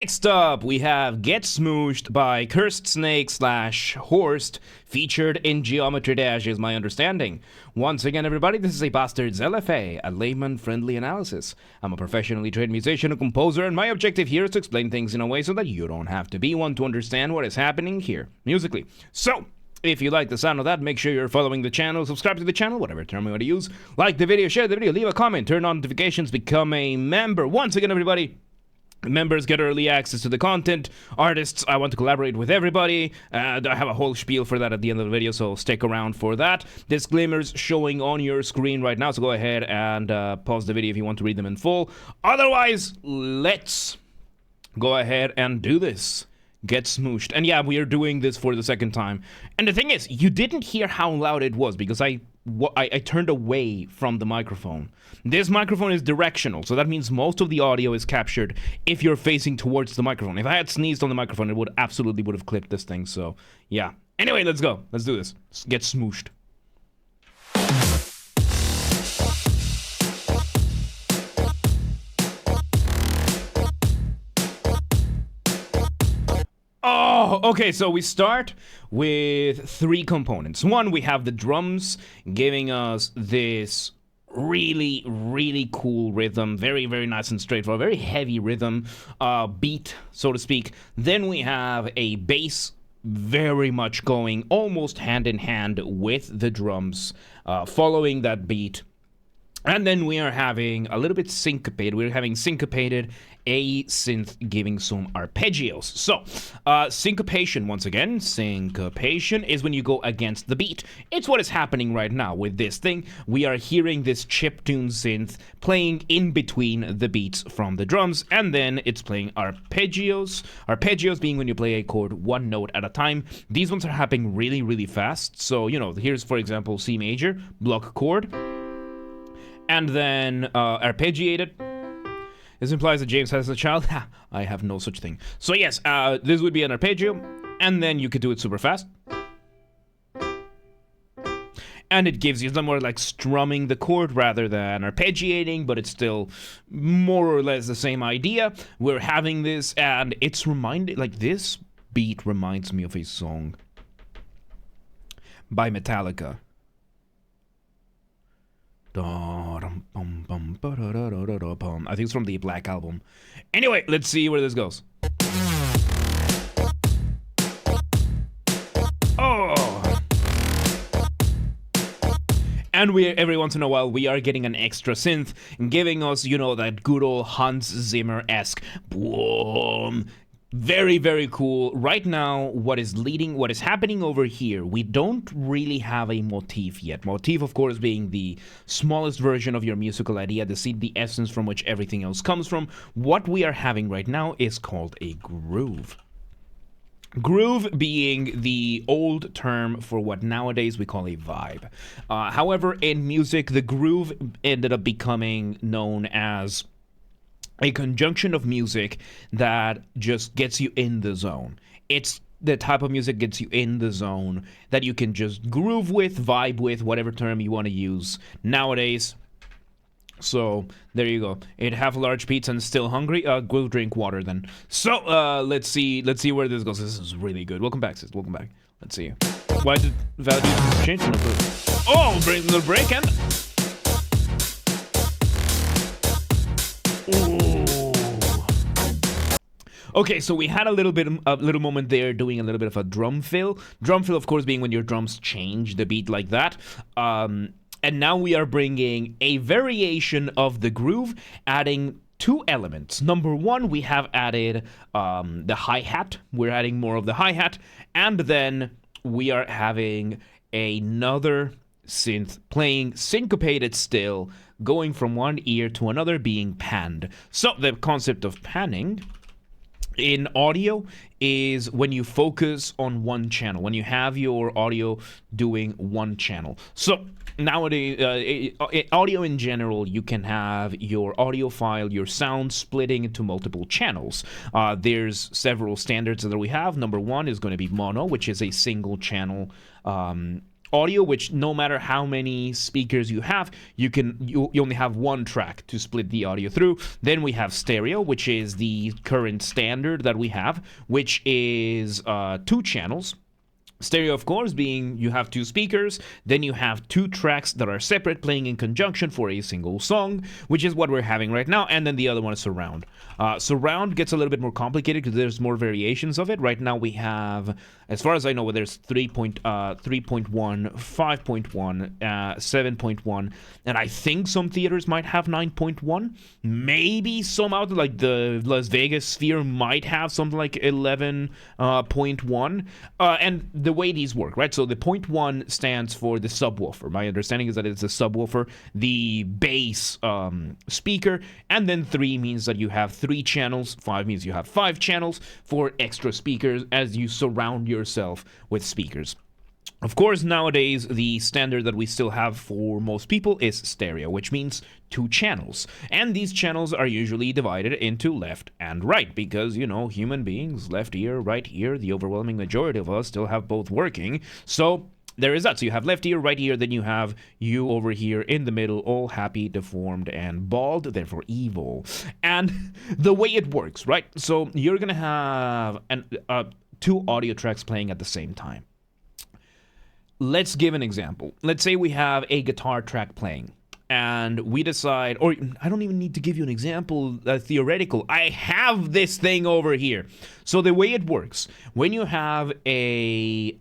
Next up, we have Get Smooshed by Cursed Snake / Horst, featured in Geometry Dash, is my understanding. Once again, everybody, this is a Basterd's LFA, a layman-friendly analysis. I'm a professionally trained musician and composer, and my objective here is to explain things in a way so that you don't have to be one to understand what is happening here, musically. So, if you like the sound of that, make sure you're following the channel, subscribe to the channel, whatever term you want to use, like the video, share the video, leave a comment, turn on notifications, become a member. Once again, everybody, members get early access to the content. Artists, I want to collaborate with everybody. I have a whole spiel for that at the end of the video, so stick around for that. Disclaimers showing on your screen right now, so go ahead and pause the video if you want to read them in full. Otherwise, let's go ahead and do this. Get smooshed. And yeah, we are doing this for the second time. And the thing is, you didn't hear how loud it was because I turned away from the microphone. This microphone is directional, so that means most of the audio is captured if you're facing towards the microphone. If I had sneezed on the microphone, it would have clipped this thing, so yeah. Anyway, let's go. Let's do this. Let's get smooshed. Oh, okay, so we start with three components. One, we have the drums giving us this really, really cool rhythm. Very, very nice and straightforward. Very heavy rhythm, beat, so to speak. Then we have a bass very much going almost hand in hand with the drums, following that beat. And then we are having a little bit syncopated. We're having syncopated a synth giving some arpeggios. So, syncopation, once again, syncopation is when you go against the beat. It's what is happening right now with this thing. We are hearing this chiptune synth playing in between the beats from the drums, and then it's playing arpeggios. Arpeggios being when you play a chord one note at a time. These ones are happening really, really fast. So, you know, here's, for example, C major, block chord. And then arpeggiated. This implies that James has a child. I have no such thing. So yes, this would be an arpeggio, and then you could do it super fast. And it gives you some more like strumming the chord rather than arpeggiating, but it's still more or less the same idea. We're having this, and it's reminded, like, this beat reminds me of a song by Metallica. I think it's from the Black Album. Anyway, let's see where this goes. Oh! And every once in a while, we are getting an extra synth, giving us, you know, that good old Hans Zimmer-esque boom. Very, very cool. Right now, what is happening over here, we don't really have a motif yet. Motif, of course, being the smallest version of your musical idea, the essence from which everything else comes from. What we are having right now is called a groove. Groove being the old term for what nowadays we call a vibe. However, in music, the groove ended up becoming known as a conjunction of music that just gets you in the zone. It's the type of music gets you in the zone that you can just groove with, vibe with, whatever term you want to use nowadays. So there you go. It have large pizza and still hungry. Go drink water then. So let's see where this goes. This is really good. Welcome back, sis. Welcome back. Let's see. Why did values change? Oh, bring the break and. Ooh. Okay, so we had a little moment there doing a little bit of a drum fill. Drum fill, of course, being when your drums change the beat like that. And now we are bringing a variation of the groove, adding two elements. Number one, we have added the hi-hat. We're adding more of the hi-hat. And then we are having another synth playing syncopated still, going from one ear to another, being panned. So the concept of panning in audio is when you focus on one channel, when you have your audio doing one channel. So nowadays, audio in general, you can have your audio file, your sound splitting into multiple channels. There's several standards that we have. Number one is going to be mono, which is a single channel audio, which no matter how many speakers you have, you only have one track to split the audio through. Then we have stereo, which is the current standard that we have, which is 2 channels. Stereo, of course, being you have 2 speakers, then you have 2 tracks that are separate playing in conjunction for a single song, which is what we're having right now, and then the other one is surround. Surround gets a little bit more complicated because there's more variations of it. Right now we have, as far as I know, there's 3.1, 5.1, 7.1, and I think some theaters might have 9.1. Maybe some out like the Las Vegas Sphere might have something like 11.1, and the way these work, right? So the 0.1 stands for the subwoofer. My understanding is that it's a subwoofer, the bass speaker, and then 3 means that you have 3 channels, 5 means you have 5 channels for extra speakers as you surround yourself with speakers. Of course, nowadays, the standard that we still have for most people is stereo, which means 2 channels. And these channels are usually divided into left and right because, you know, human beings, left ear, right ear, the overwhelming majority of us still have both working. So there is that. So you have left ear, right ear, then you have you over here in the middle, all happy, deformed, and bald, therefore evil. And the way it works, right? So you're going to have 2 audio tracks playing at the same time. Let's give an example. Let's say we have a guitar track playing and we decide, or I don't even need to give you an example, theoretical. I have this thing over here. So the way it works, when you have an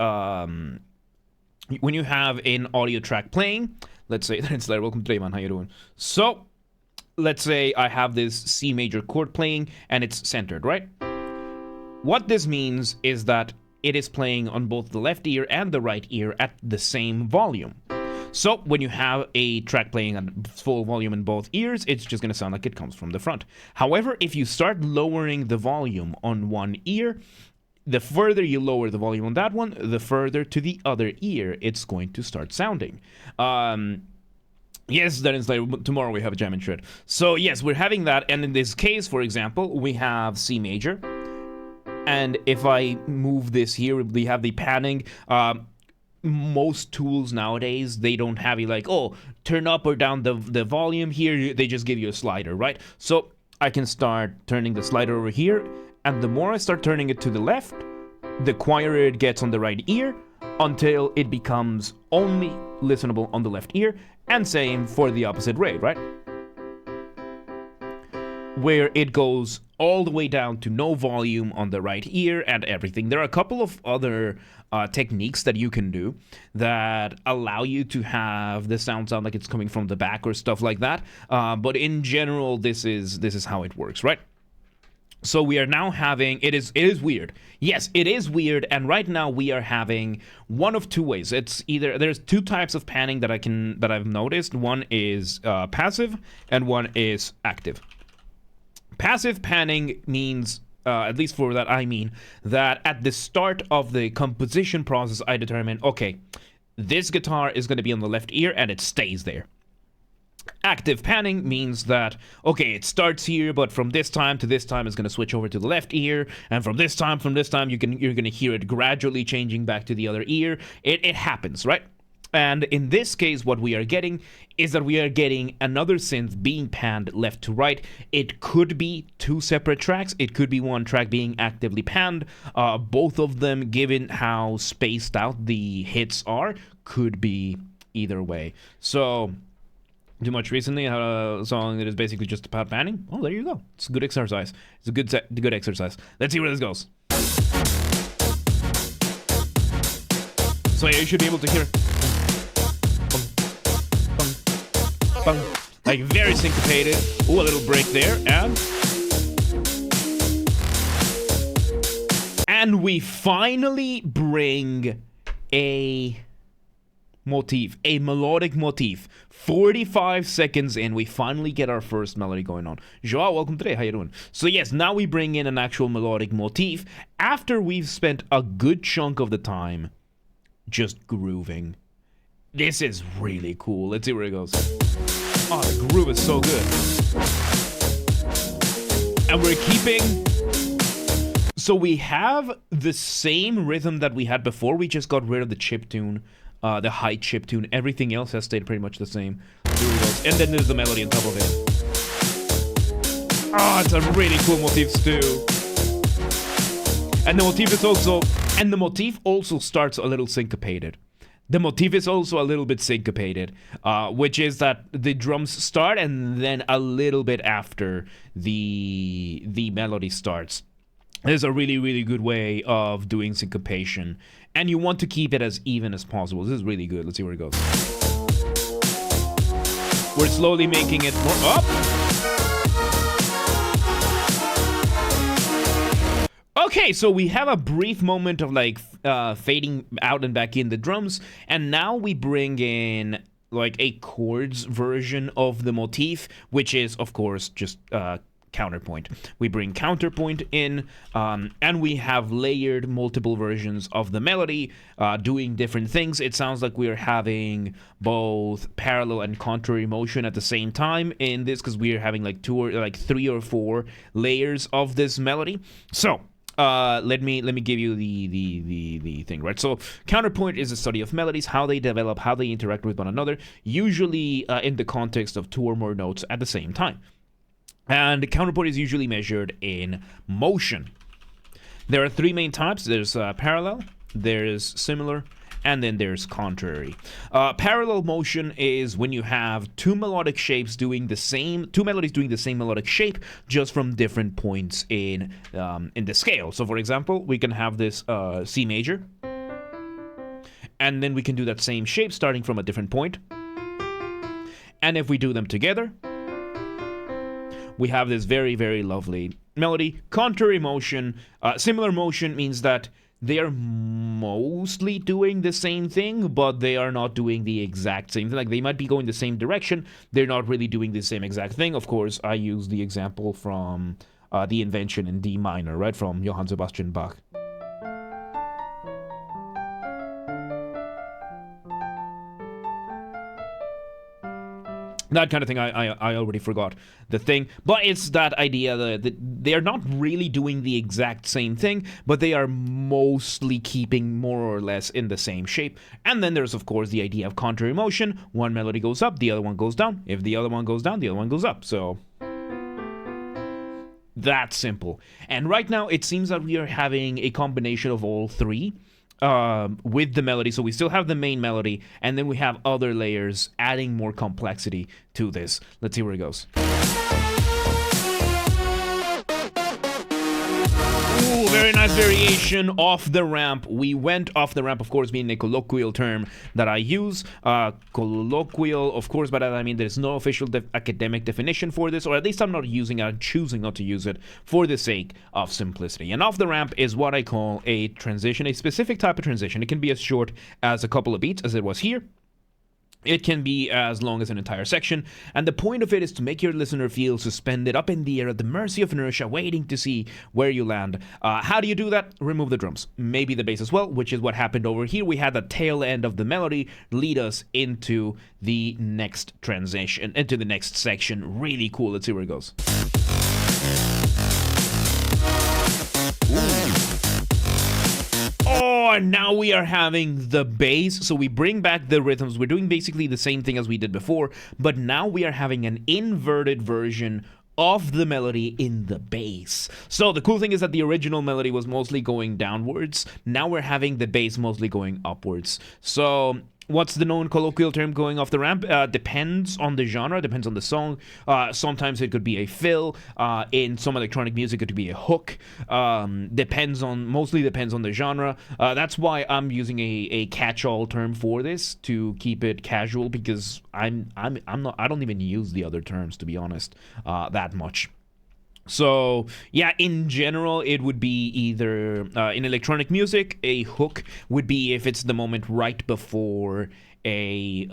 audio track playing, let's say, it's like, welcome to Layman, how you doing? So let's say I have this C major chord playing and it's centered, right? What this means is that it is playing on both the left ear and the right ear at the same volume. So when you have a track playing at full volume in both ears, it's just going to sound like it comes from the front. However, if you start lowering the volume on one ear, the further you lower the volume on that one, the further to the other ear it's going to start sounding. Yes, that is like tomorrow we have a jam and shred. So yes, we're having that, and in this case, for example, we have C major. And if I move this here, we have the panning. Most tools nowadays, they don't have you like, oh, turn up or down the volume here. They just give you a slider, right? So I can start turning the slider over here. And the more I start turning it to the left, the quieter it gets on the right ear until it becomes only listenable on the left ear. And same for the opposite way, right? Where it goes all the way down to no volume on the right ear and everything. There are a couple of other techniques that you can do that allow you to have the sound like it's coming from the back or stuff like that. But in general, this is how it works, right? So we are now having, it is weird. Yes, it is weird, and right now we are having one of 2 ways. It's either, there's 2 types of panning that I've noticed. One is passive and one is active. Passive panning means, at least for that I mean, that at the start of the composition process, I determine, okay, this guitar is going to be on the left ear and it stays there. Active panning means that, okay, it starts here, but from this time to this time it's going to switch over to the left ear, and from this time you're going to hear it gradually changing back to the other ear. It happens, right? And in this case, what we are getting is that we are getting another synth being panned left to right. It could be 2 separate tracks. It could be one track being actively panned. Both of them, given how spaced out the hits are, could be either way. So, too much recently, I had a song that is basically just about panning. Oh, there you go. It's a good exercise. It's a good exercise. Let's see where this goes. So yeah, you should be able to hear. Like very syncopated. Ooh, a little break there, and we finally bring a motif, a melodic motif. 45 seconds in, we finally get our first melody going on. Joao, welcome today. How you doing? So yes, now we bring in an actual melodic motif after we've spent a good chunk of the time just grooving. This is really cool. Let's see where it goes. Oh, the groove is so good. And we're keeping... So we have the same rhythm that we had before. We just got rid of the chiptune the high chip tune. Everything else has stayed pretty much the same. Here we go. And then there's the melody on top of it. Oh, it's a really cool motif too. And the motif also starts a little syncopated. The motif is also a little bit syncopated, which is that the drums start and then a little bit after the melody starts. There's a really, really good way of doing syncopation, and you want to keep it as even as possible. This is really good. Let's see where it goes. We're slowly making it more up. Okay, so we have a brief moment of like fading out and back in the drums, and now we bring in like a chords version of the motif, which is of course just counterpoint. We bring counterpoint in, and we have layered multiple versions of the melody doing different things. It sounds like we're having both parallel and contrary motion at the same time in this, because we're having like 3 or 4 layers of this melody. So let me give you the thing, right? So counterpoint is a study of melodies, how they develop, how they interact with one another, usually in the context of 2 or more notes at the same time. And counterpoint is usually measured in motion. There are 3 main types. There's parallel, there's similar, and then there's contrary. Parallel motion is when you have 2 melodic shapes doing the same, 2 melodies doing the same melodic shape, just from different points in the scale. So for example, we can have this C major, and then we can do that same shape starting from a different point. And if we do them together, we have this very, very lovely melody. Contrary motion, similar motion means that they are mostly doing the same thing, but they are not doing the exact same thing. Like, they might be going the same direction, they're not really doing the same exact thing. Of course, I use the example from the Invention in D minor, right, from Johann Sebastian Bach. That kind of thing, I already forgot the thing. But it's that idea that they're not really doing the exact same thing, but they are mostly keeping more or less in the same shape. And then there's, of course, the idea of contrary motion. One melody goes up, the other one goes down. If the other one goes down, the other one goes up. So that's simple. And right now, it seems that we are having a combination of all 3. With the melody. So we still have the main melody, and then we have other layers adding more complexity to this. Let's see where it goes. Ooh, very nice variation off the ramp. We went off the ramp, of course, being a colloquial term that I use. Colloquial, of course, by that I mean there's no official academic definition for this, or at least I'm not using it, I'm choosing not to use it for the sake of simplicity. And off the ramp is what I call a transition, a specific type of transition. It can be as short as a couple of beats, as it was here. It can be as long as an entire section, and the point of it is to make your listener feel suspended up in the air at the mercy of inertia, waiting to see where you land. How do you do that? Remove the drums. Maybe the bass as well, which is what happened over here. We had the tail end of the melody lead us into the next transition, into the next section. Really cool. Let's see where it goes. Oh, and now we are having the bass. So we bring back the rhythms. We're doing basically the same thing as we did before, but now we are having an inverted version of the melody in the bass. So the cool thing is that the original melody was mostly going downwards. Now we're having the bass mostly going upwards. So what's the known colloquial term going off the ramp? Depends on the genre, depends on the song. Sometimes it could be a fill. In some electronic music, it could be a hook. Mostly depends on the genre. That's why I'm using a catch-all term for this to keep it casual, because I don't even use the other terms, to be honest, that much. So, yeah, in general, it would be either, in electronic music, a hook would be if it's the moment right before the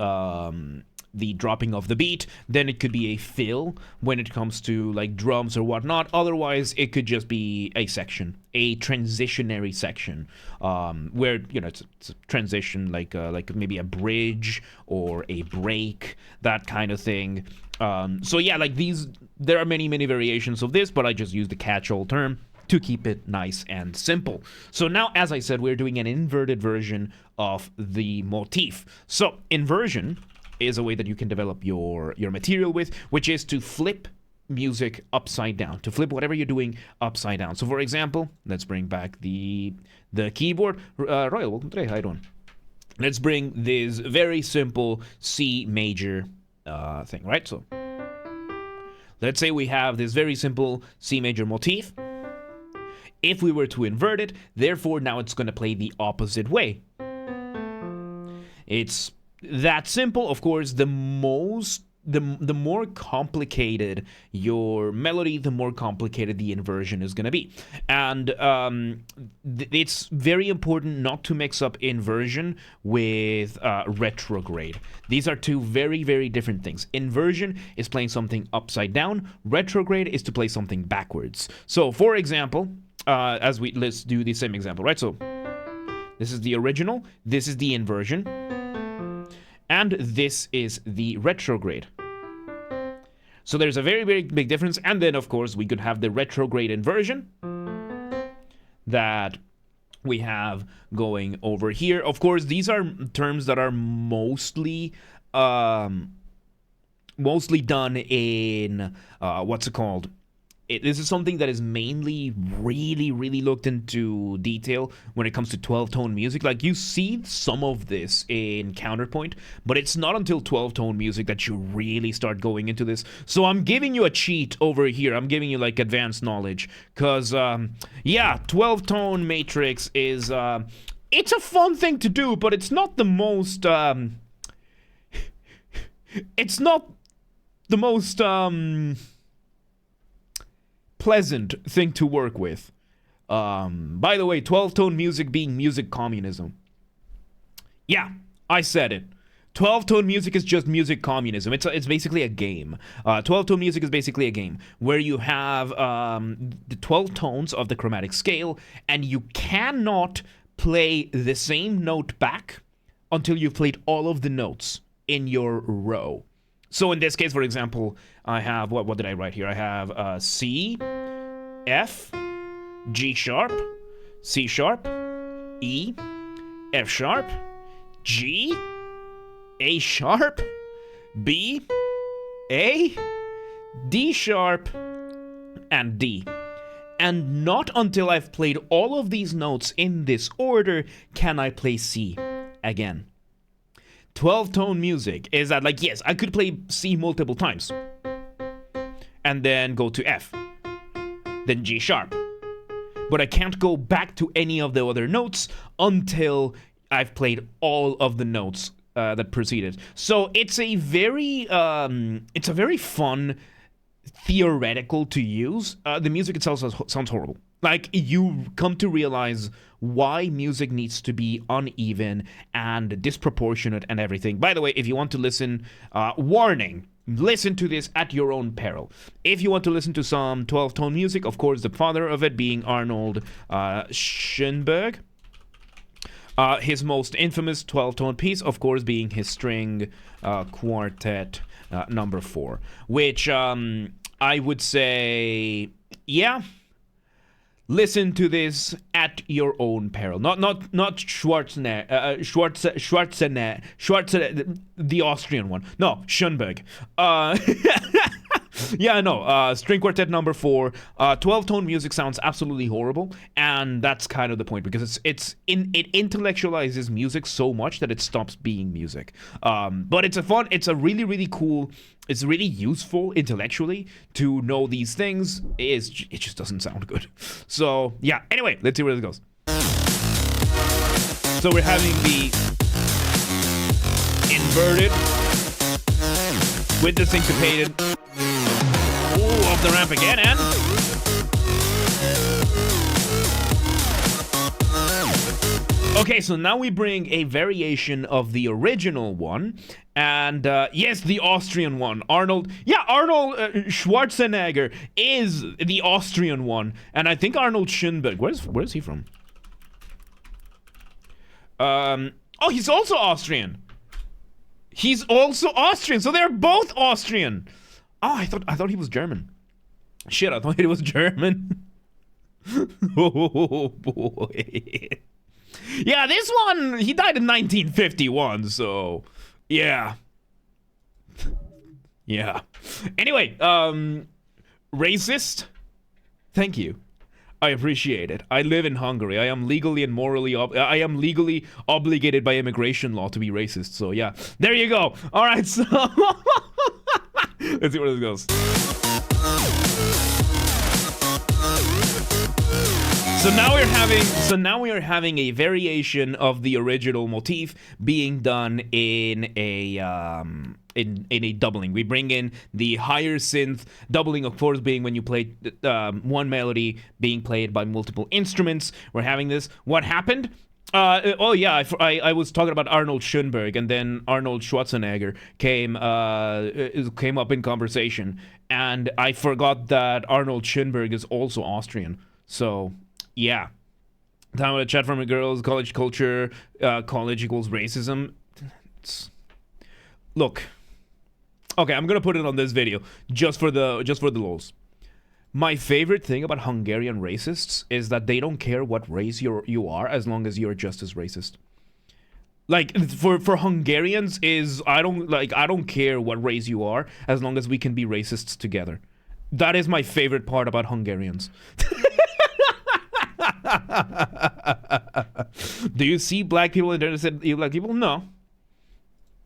dropping of the beat. Then it could be a fill when it comes to, like, drums or whatnot. Otherwise, it could just be a section, a transitionary section, where, you know, it's a transition, like maybe a bridge or a break, that kind of thing. So yeah, like there are many variations of this, but I just use the catch-all term. to keep it nice and simple. So now, as I said, we're doing an inverted version of the motif. So inversion is a way that you can develop your material with, which is to flip music upside down, to flip whatever you're doing upside down. So for example, let's bring back the keyboard. Royal, welcome today. How you doing? Let's bring this very simple C major thing, right? So let's say we have this very simple C major motif. If we were to invert it, therefore now it's going to play the opposite way. It's that simple. Of course, the more complicated your melody, the more complicated the inversion is going to be. And it's very important not to mix up inversion with retrograde. These are two very, very different things. Inversion is playing something upside down. Retrograde is to play something backwards. So, for example, let's do the same example, right? So, this is the original, this is the inversion, and this is the retrograde. So there's a very, very big difference. And then, of course, we could have the retrograde inversion that we have going over here. Of course, these are terms that are mostly done in, what's it called? This is something that is mainly really, really looked into detail when it comes to 12-tone music. Like, you see some of this in Counterpoint, but it's not until 12-tone music that you really start going into this. So I'm giving you a cheat over here. I'm giving you, like, advanced knowledge. Because, yeah, 12-tone matrix is, it's a fun thing to do, but it's not the most, it's not the most, pleasant thing to work with. By the way, 12-tone music being music communism. Yeah, I said it. 12-tone music is just music communism. It's basically a game. 12-tone music is basically a game where you have the 12 tones of the chromatic scale, and you cannot play the same note back until you've played all of the notes in your row. So in this case, for example, I have, what did I write here? I have C, F, G sharp, C sharp, E, F sharp, G, A sharp, B, A, D sharp, and D. And not until I've played all of these notes in this order can I play C again. 12-tone music is that, like, yes, I could play C multiple times and then go to F, then G sharp, but I can't go back to any of the other notes until I've played all of the notes that preceded. So it's a very fun theoretical to use. The music itself sounds horrible. Like, you come to realize why music needs to be uneven and disproportionate and everything. By the way, if you want to listen, warning, listen to this at your own peril. If you want to listen to some 12-tone music, of course, the father of it being Arnold Schoenberg. His most infamous 12-tone piece, of course, being his string quartet number 4, which I would say, yeah, listen to this at your own peril. Not Schwarzenegger, the Austrian one. No, Schoenberg. Yeah, no, string quartet number 4. 12-tone music sounds absolutely horrible, and that's kind of the point, because it intellectualizes music so much that it stops being music. But it's a really, really cool, it's really useful intellectually to know these things. It just doesn't sound good. So, yeah, anyway, let's see where this goes. So we're having the inverted with the syncopated. Ooh, off the ramp again, and okay, so now we bring a variation of the original one, and yes, the Austrian one. Arnold Schwarzenegger is the Austrian one, and I think Arnold Schoenberg. Where is he from? Oh, he's also Austrian. He's also Austrian, so they're both Austrian. Oh, I thought he was German. Shit, I thought he was German. Oh boy. Yeah, this one, he died in 1951, so yeah. Yeah. Anyway, racist? Thank you. I appreciate it. I live in Hungary. I am legally and morally obligated by immigration law to be racist. So yeah, there you go. All right, so let's see where this goes. So now we are having a variation of the original motif being done in a in a doubling. We bring in the higher synth doubling, of course, being when you play one melody being played by multiple instruments. We're having this. What happened? Oh yeah, I was talking about Arnold Schoenberg, and then Arnold Schwarzenegger came up in conversation, and I forgot that Arnold Schoenberg is also Austrian. So yeah, time with a chat from a girls, college culture, college equals racism. Look, okay, I'm gonna put it on this video just for the lols. My favorite thing about Hungarian racists is that they don't care what race you are as long as you're just as racist. Like for Hungarians is I don't care what race you are as long as we can be racists together. That is my favorite part about Hungarians. Do you see black people in there that said black people? No.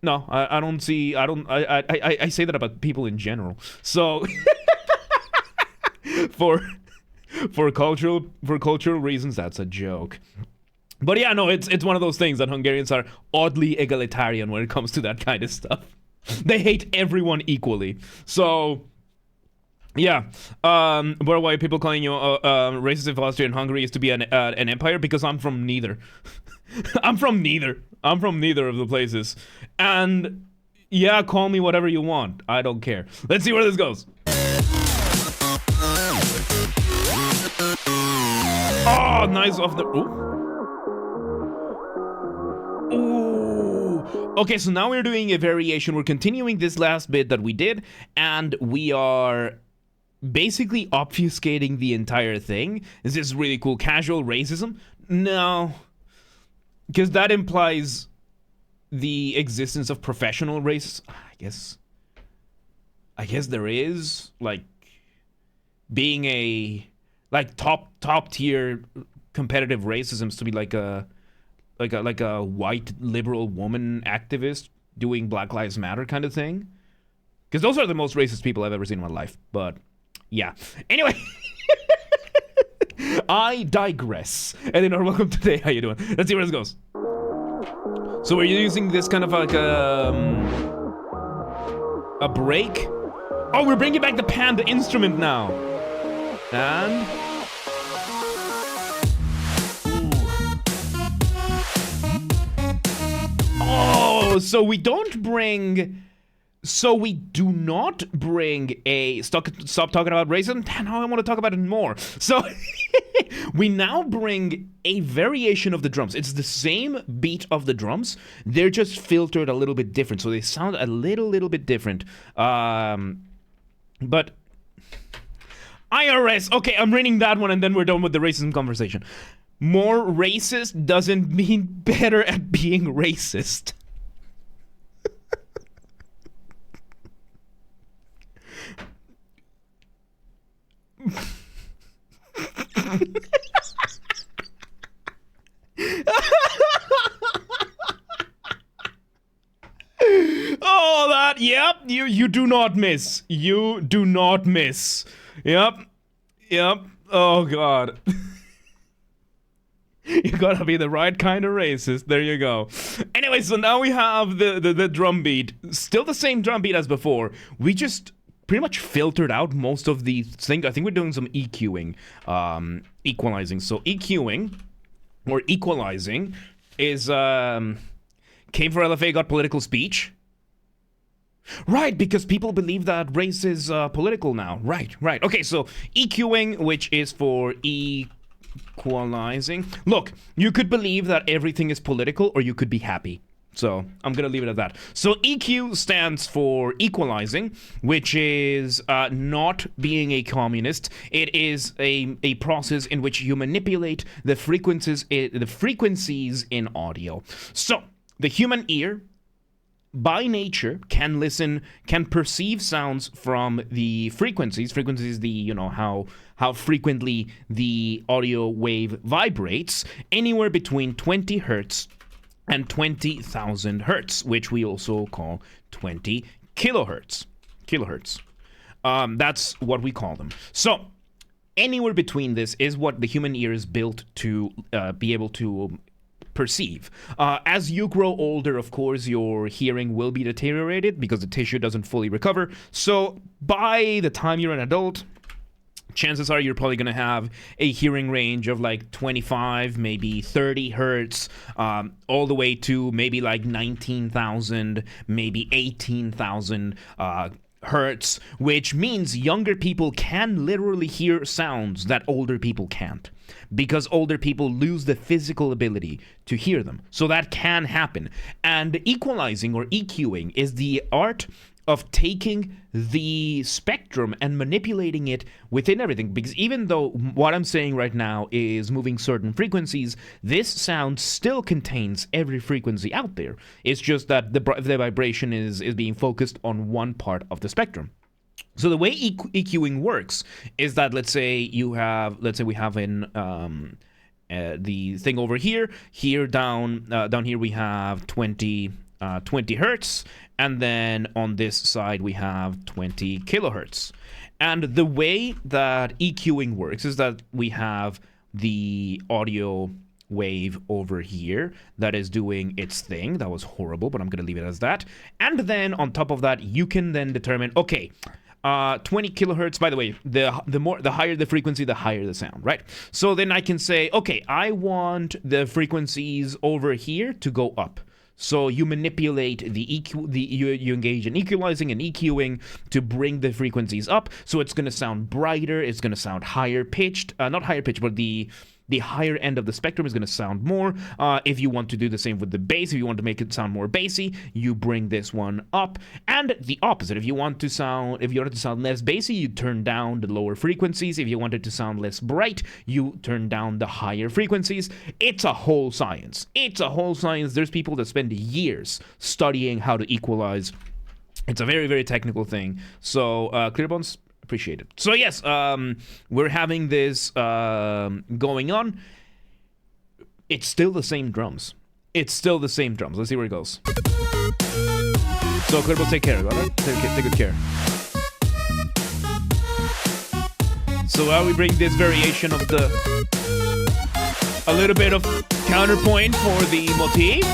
No, I don't see. I say that about people in general. So for cultural reasons, that's a joke. But yeah, no, it's one of those things that Hungarians are oddly egalitarian when it comes to that kind of stuff. They hate everyone equally. So yeah, but why people calling you racist if Austria and Hungary is to be an empire? Because I'm from neither. I'm from neither of the places. And yeah, call me whatever you want. I don't care. Let's see where this goes. Oh, nice off the... Ooh. Okay, so now we're doing a variation. We're continuing this last bit that we did, and we are basically obfuscating the entire thing. Is this really cool? Casual racism? No. Because that implies the existence of professional race. I guess there is, like, being a top tier competitive racism to be like a white liberal woman activist doing Black Lives Matter kind of thing. Because those are the most racist people I've ever seen in my life. But yeah. Anyway. I digress. And then welcome today. How you doing? Let's see where this goes. So we're using this kind of like a break. Oh, we're bringing back the pan, the instrument now. And oh, so we do not bring a stop talking about racism. Now I want to talk about it more. So we now bring a variation of the drums. It's the same beat of the drums. They're just filtered a little bit different, so they sound a little bit different. But IRS. Okay, I'm reading that one, and then we're done with the racism conversation. More racist doesn't mean better at being racist. Oh, that, yep, you do not miss. You do not miss. Yep. Oh, God. You gotta be the right kind of racist. There you go. Anyway, so now we have the drum beat. Still the same drum beat as before. We just pretty much filtered out most of the thing. I think we're doing some EQing, equalizing. So EQing or equalizing is came for LFA, got political speech. Right, because people believe that race is political now. Right. Okay, so EQing, which is for equalizing. Look, you could believe that everything is political, or you could be happy. So I'm going to leave it at that. So EQ stands for equalizing, which is not being a communist. It is a process in which you manipulate the frequencies in audio. So the human ear, by nature, can perceive sounds from the frequencies. Frequencies, how frequently the audio wave vibrates, anywhere between 20 hertz and 20,000 hertz, which we also call 20 kilohertz. That's what we call them. So anywhere between this is what the human ear is built to be able to perceive. As you grow older, of course, your hearing will be deteriorated because the tissue doesn't fully recover. So by the time you're an adult, chances are you're probably going to have a hearing range of like 25, maybe 30 hertz, all the way to maybe like 19,000, maybe 18,000 hertz, which means younger people can literally hear sounds that older people can't, because older people lose the physical ability to hear them. So that can happen. And equalizing or EQing is the art of taking the spectrum and manipulating it within everything. Because even though what I'm saying right now is moving certain frequencies, this sound still contains every frequency out there. It's just that the vibration is being focused on one part of the spectrum. So the way EQing works is that let's say we have the thing over here. Down here we have 20 hertz, and then on this side we have 20 kilohertz. And the way that EQing works is that we have the audio wave over here that is doing its thing. That was horrible, but I'm going to leave it as that. And then on top of that, you can then determine, okay, 20 kilohertz, by the way, the higher the frequency, the higher the sound, right? So then I can say, okay, I want the frequencies over here to go up. So you manipulate you engage in equalizing and EQing to bring the frequencies up. So it's going to sound brighter. It's going to sound higher pitched, not higher pitched, but the higher end of the spectrum is going to sound more. If you want to do the same with the bass, if you want to make it sound more bassy, you bring this one up. And the opposite, if you wanted to sound less bassy, you turn down the lower frequencies. If you wanted to sound less bright, you turn down the higher frequencies. It's a whole science. There's people that spend years studying how to equalize. It's a very, very technical thing. So, Clearbones, appreciate it. So yes, we're having this going on. It's still the same drums. Let's see where it goes. So Clearbones, take care, right? Take good care. So while we bring this variation of a little bit of counterpoint for the motif.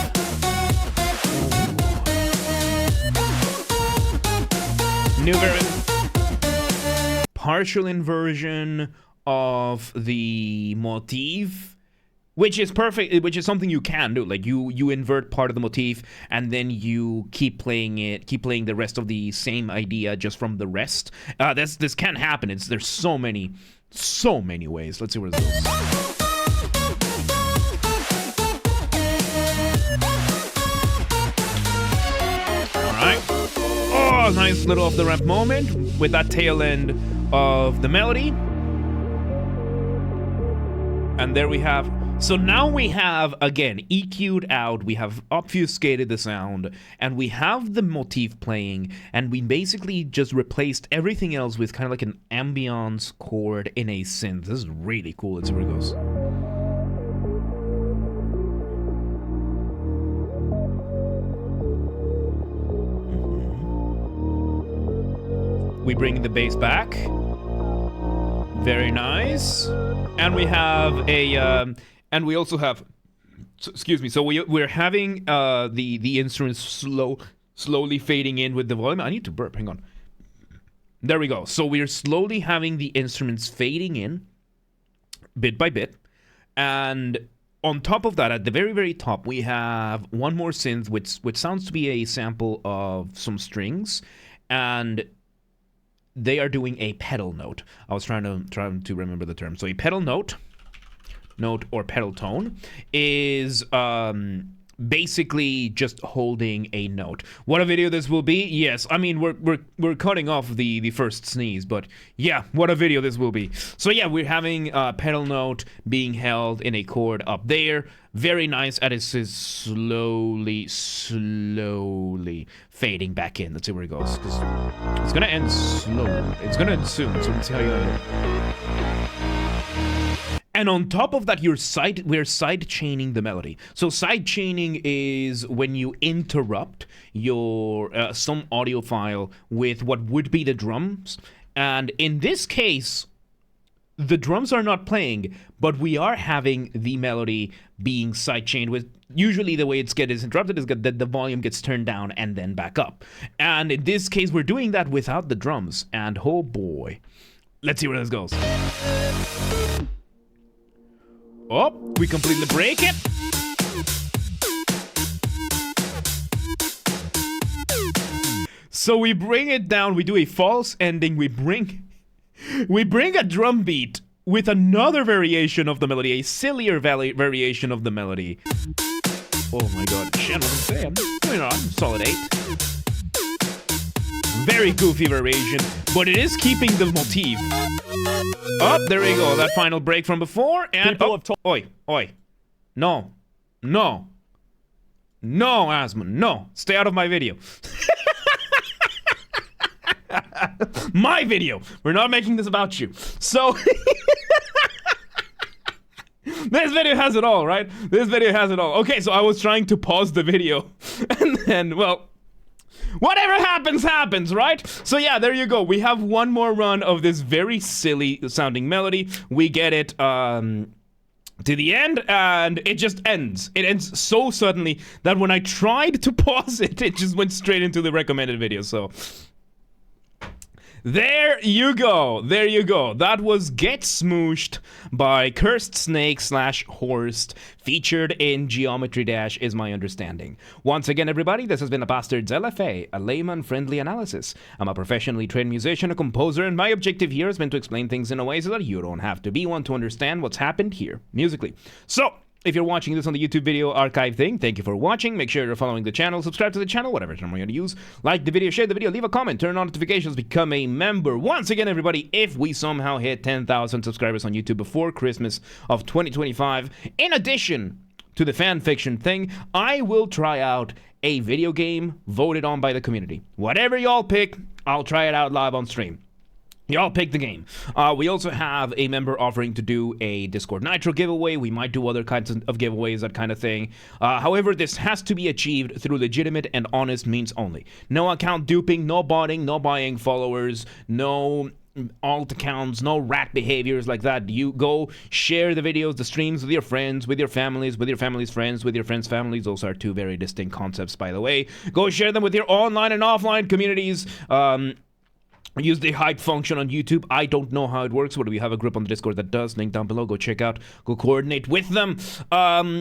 New variant. Partial inversion of the motif, which is perfect, which is something you can do. Like you invert part of the motif and then you keep playing the rest of the same idea just from the rest. This can happen. There's so many ways. Let's see where this goes. All right. Oh, nice little off the ramp moment with that tail end of the melody. And there we have. So now we have, again, EQ'd out, we have obfuscated the sound, and we have the motif playing, and we basically just replaced everything else with kind of like an ambience chord in a synth. This is really cool. Let's see where it goes. We bring the bass back. Very nice. And we have a, and we also have, excuse me, so we're having the instruments slowly fading in with the volume. I need to burp, hang on. There we go. So we're slowly having the instruments fading in, bit by bit. And on top of that, at the very, very top, we have one more synth, which sounds to be a sample of some strings. And they are doing a pedal note. I was trying to remember the term. So a pedal note or pedal tone is basically just holding a note. What a video this will be? Yes, I mean we're cutting off the first sneeze, but yeah, what a video this will be. So yeah, we're having a pedal note being held in a chord up there. Very nice, and it is slowly fading back in. Let's see where it goes. It's gonna end slow. It's gonna end soon, so let's see how you end it. And on top of that, we're side chaining the melody. So side chaining is when you interrupt your some audio file with what would be the drums. And in this case, the drums are not playing, but we are having the melody being side chained with. Usually the way it's is interrupted is that the volume gets turned down and then back up. And in this case, we're doing that without the drums. And oh boy, let's see where this goes. Oh, we completely break it. So we bring it down, we do a false ending, we bring a drum beat with another variation of the melody, a sillier variation of the melody. Oh my god, shit, what I'm saying. You know, I'm solid 8. Very goofy variation, but it is keeping the motif. Oh, there we go. That final break from before, and oi, no, Asmund, no, stay out of my video. My video. We're not making this about you. So this video has it all, right? This video has it all. Okay, so I was trying to pause the video, and then, well, whatever happens, right? So yeah, there you go. We have one more run of this very silly sounding melody. We get it to the end, and it just ends. It ends so suddenly that when I tried to pause it, it just went straight into the recommended video. So there you go. There you go. That was Get Smooshed by Cursed Snake / Horst, featured in Geometry Dash, is my understanding. Once again, everybody, this has been a Basterd's LFA, a layman-friendly analysis. I'm a professionally trained musician, a composer, and my objective here has been to explain things in a way so that you don't have to be one to understand what's happened here, musically. So, if you're watching this on the YouTube video archive thing, thank you for watching. Make sure you're following the channel, subscribe to the channel, whatever term you're going to use. Like the video, share the video, leave a comment, turn on notifications, become a member. Once again, everybody, if we somehow hit 10,000 subscribers on YouTube before Christmas of 2025, in addition to the fan fiction thing, I will try out a video game voted on by the community. Whatever y'all pick, I'll try it out live on stream. Y'all pick the game. We also have a member offering to do a Discord Nitro giveaway. We might do other kinds of giveaways, that kind of thing. However, this has to be achieved through legitimate and honest means only. No account duping, no botting, no buying followers, no alt accounts, no rat behaviors like that. You go share the videos, the streams with your friends, with your families, with your family's friends, with your friends' families. Those are two very distinct concepts, by the way. Go share them with your online and offline communities. Use the hype function on YouTube. I don't know how it works, but we have a group on the Discord that does. Link down below. Go check out. Go coordinate with them.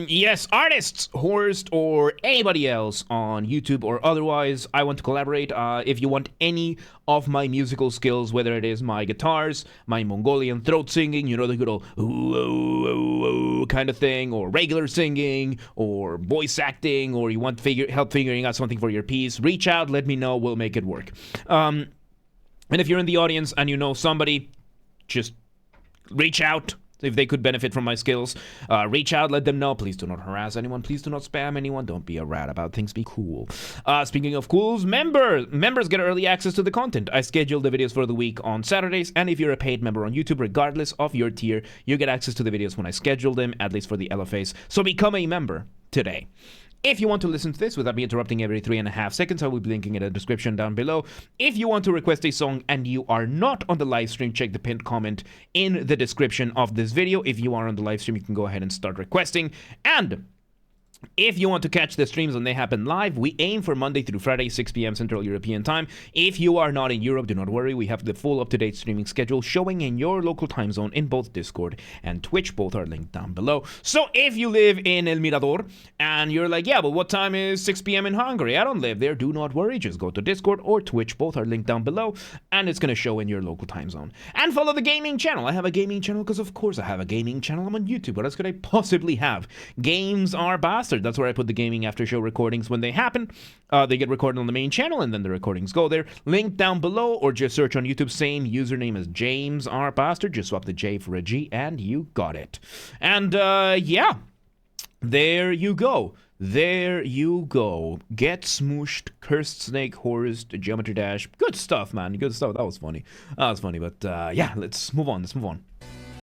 Yes, artists, Horst, or anybody else on YouTube or otherwise, I want to collaborate. If you want any of my musical skills, whether it is my guitars, my Mongolian throat singing, you know, the good old ooh, ooh, ooh, ooh kind of thing, or regular singing, or voice acting, or you want help figuring out something for your piece, reach out, let me know, we'll make it work. And if you're in the audience and you know somebody, just reach out if they could benefit from my skills. Reach out, let them know. Please do not harass anyone. Please do not spam anyone. Don't be a rat about things. Be cool. Speaking of cools, members get early access to the content. I schedule the videos for the week on Saturdays, and if you're a paid member on YouTube, regardless of your tier, you get access to the videos when I schedule them, at least for the LFAs. So become a member today. If you want to listen to this without me interrupting every 3.5 seconds, I will be linking in the description down below. If you want to request a song and you are not on the live stream, check the pinned comment in the description of this video. If you are on the live stream, you can go ahead and start requesting. And if you want to catch the streams when they happen live, we aim for Monday through Friday, 6 p.m. Central European Time. If you are not in Europe, do not worry. We have the full up-to-date streaming schedule showing in your local time zone in both Discord and Twitch. Both are linked down below. So if you live in El Mirador and you're like, yeah, but what time is 6 p.m. in Hungary? I don't live there. Do not worry. Just go to Discord or Twitch. Both are linked down below, and it's going to show in your local time zone. And follow the gaming channel. I have a gaming channel because, of course, I have a gaming channel. I'm on YouTube. What else could I possibly have? Games are Bastard. Basterd. That's where I put the gaming after show recordings when they happen. They get recorded on the main channel, and then the recordings go there. Link down below, or just search on YouTube. Same username as James R. Basterd. Just swap the J for a G, and you got it. And yeah, there you go. There you go. Get smooshed, cursed snake, horse, geometry dash. Good stuff, man. Good stuff. That was funny. That was funny. But yeah, let's move on. Let's move on.